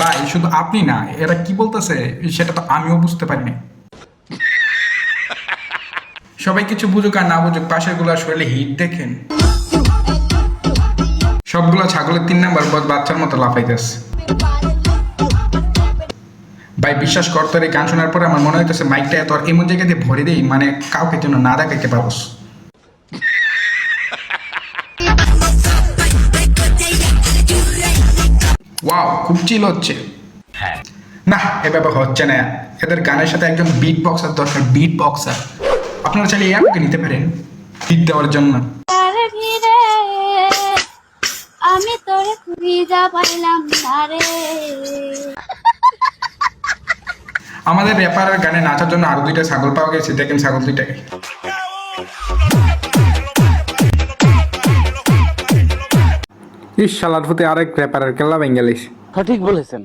ভাই শুধু আপনি না, এরা কি বলতেছে সেটা তো আমিও বুঝতে পারিনি। সবাই কিছু বুঝুক আর না বুঝুক, পাশের গুলো শরীরে হিট দেখেন, সবগুলো ছাগলের 3 নাম্বার বাচ্চার মতো লাফাইতেছে। ভাই বিশ্বাস কর, তোর এই গান শোনার পরে আমার মনে হইতেছে মাইকটা তোর এমন জায়গা দিয়ে ভরে দেই, মানে কাউকে যেন না দেখাইতে পারোস। ওয়াও, খুব চিল হচ্ছে। না, এভাবে হচ্ছে না, এদের গানের সাথে একজন বিট বক্সার দরকার, বিট বক্সার। আপনারা চাইলে এই অ্যাপকে নিতে পারেন বিট দেওয়ার জন্য। আমি তোরে খুঁজা পাইলাম না রে। আমাদের র্যাপারের গানে নাচার জন্য আরো 2টা ছাগল পাওয়া গেছে, দেখেন ছাগল 2টাকে। ইস শালার প্রতি আরেক র্যাপারের কেল্লা বেঙ্গালিস। সঠিক বলেছেন।